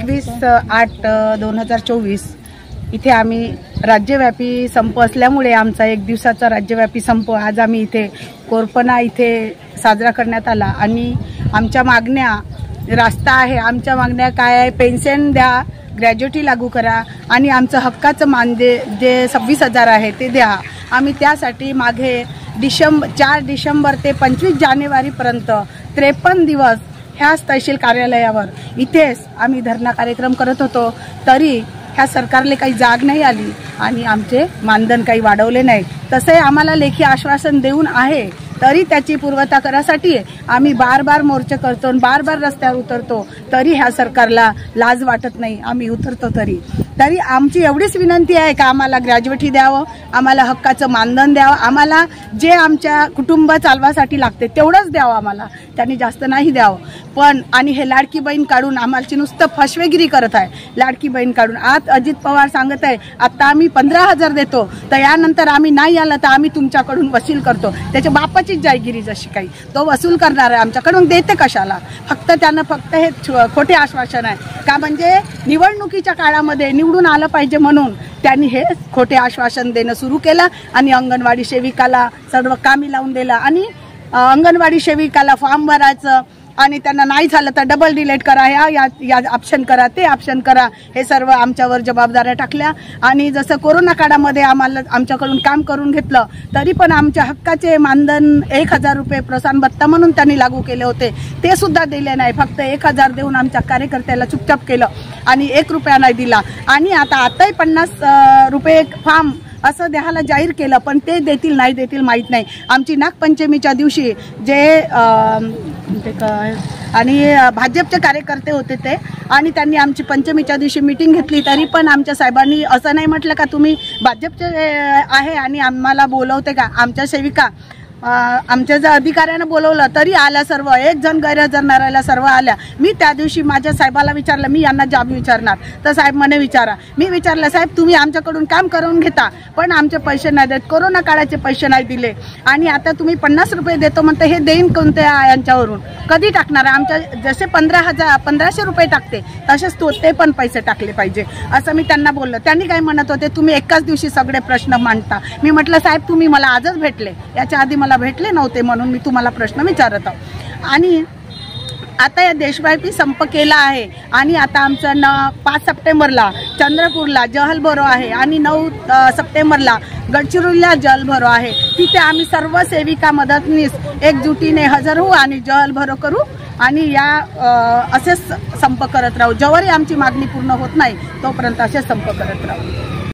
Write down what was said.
26/8/2024 इथे आम्ही राज्यव्यापी संप असल्यामुळे आमचा 1 दिवसाचा राज्यव्यापी संप आज आम्ही इथे कोरपणा इथे साजरा करण्यात आला। आणि आमच्या मागण्या रास्ता आहे, आमच्या मागण्या काय आहे, पेन्शन द्या, ग्रॅज्युटी लागू करा आणि आमचं हक्काचं मान जे 26,000 आहे ते द्या। आम्ही त्यासाठी मागे 4 डिसेंबर ते 25 जानेवारीपर्यंत 53 दिवस ह्याच तहसील कार्यालयावर इथेच आम्ही धरणा कार्यक्रम करत होतो, तरी ह्या सरकारला काही जाग नाही आली आणि आमचे मानधन काही वाढवले नाही। तसे आम्हाला लेखी आश्वासन देऊन आहे, तरी त्याची पूर्तता करायसाठी आम्ही बार मोर्चे करतो, बार रस्त्यावर उतरतो, तरी ह्या सरकारला लाज वाटत नाही। आम्ही उतरतो तरी आमची एवढीच विनंती आहे का आम्हाला ग्रॅज्युटी द्यावं, आम्हाला हक्काचं मानधन द्यावं, आम्हाला जे आमच्या कुटुंब चालवासाठी लागते तेवढंच द्यावं, आम्हाला त्यांनी जास्त नाही द्यावं। पण आणि हे लाडकी बहीण काढून आम्हाला नुसतं फसवेगिरी करत आहे। लाडकी बहीण काढून आज अजित पवार सांगत आहे आता आम्ही 15,000 देतो, तर यानंतर आम्ही नाही आलं तर आम्ही तुमच्याकडून वसूल करतो। त्याच्या बापाचीच जायगिरी जशी काही तो वसूल करणार आहे, आमच्याकडून देते कशाला? फक्त हे खोटे आश्वासन आहे का, म्हणजे निवडणुकीच्या काळामध्ये निवडून आलं पाहिजे म्हणून त्यांनी हे खोटे आश्वासन देणं सुरू केलं आणि अंगणवाडी सेविकाला सर्व कामी लावून दिलं आणि अंगणवाडी सेविकाला फॉर्म भरायचं आणि त्यांना नाही झालं तर डबल डिलीट करा, या ऑप्शन करा, ते ऑप्शन करा, हे सर्व आमच्यावर जबाबदाऱ्या टाकल्या। आणि जसं कोरोना काळामध्ये आमच्याकडून काम करून घेतलं, तरी पण आमच्या हक्काचे मानधन 1,000 रुपये प्रोत्साहन भत्ता म्हणून त्यांनी लागू केले होते, ते सुद्धा दिले नाही। फक्त 1,000 देऊन आमच्या कार्यकर्त्याला चुपचाप केलं आणि 1 रुपया नाही दिला। आणि आताही 50 रुपये फॉर्म असं द्यायला जाहीर केलं, पण ते देतील नाही देतील माहीत नाही। आमची नागपंचमीच्या दिवशी जे आणि भाजपचे कार्यकर्ते होते ते, आणि त्यांनी आमची पंचमीच्या दिवशी मीटिंग घेतली, तरी पण आमच्या साहेबांनी असं नाही म्हटलं का तुम्ही भाजपचे आहे आणि आम्हाला बोलवते का। आमच्या सेविका आमच्या जर अधिकाऱ्यानं बोलवलं तरी आल्या सर्व, एक जण गैरहजर न राहिला, सर्व आल्या। मी त्या दिवशी माझ्या साहेबाला विचारलं, मी यांना जॉब विचारणार, तर साहेब म्हणे विचारा। मी विचारलं साहेब तुम्ही आमच्याकडून काम करून घेता पण आमचे पैसे नाही देत, कोरोना काळाचे पैसे नाही दिले आणि आता तुम्ही 50 रुपये देतो म्हणते, हे देईन कोणत्या यांच्यावरून, कधी टाकणार? आमच्या जसे 1500 रुपये टाकते तसेच ते पण पैसे टाकले पाहिजे असं मी त्यांना बोललो। त्यांनी काय म्हणत होते तुम्ही एकाच दिवशी सगळे प्रश्न मांडता। मी म्हटलं साहेब तुम्ही मला आजच भेटले, याच्या आधी मला भेटले नव्हते म्हणून मी तुम्हाला प्रश्न विचारत आहो। आणि आता या देशव्यापी संप केला आहे आणि आता आमचं 5 सप्टेंबरला चंद्रपूरला जल भरो आहे आणि 9 सप्टेंबरला गडचिरोलीला जल भरो आहे। तिथे आम्ही सर्व सेविका मदतनीस एकजुटीने हजर होऊ आणि जल भरो करू आणि या असेच संप करत राहू। जेव्हाही आमची मागणी पूर्ण होत नाही तोपर्यंत असेच संप करत राहू।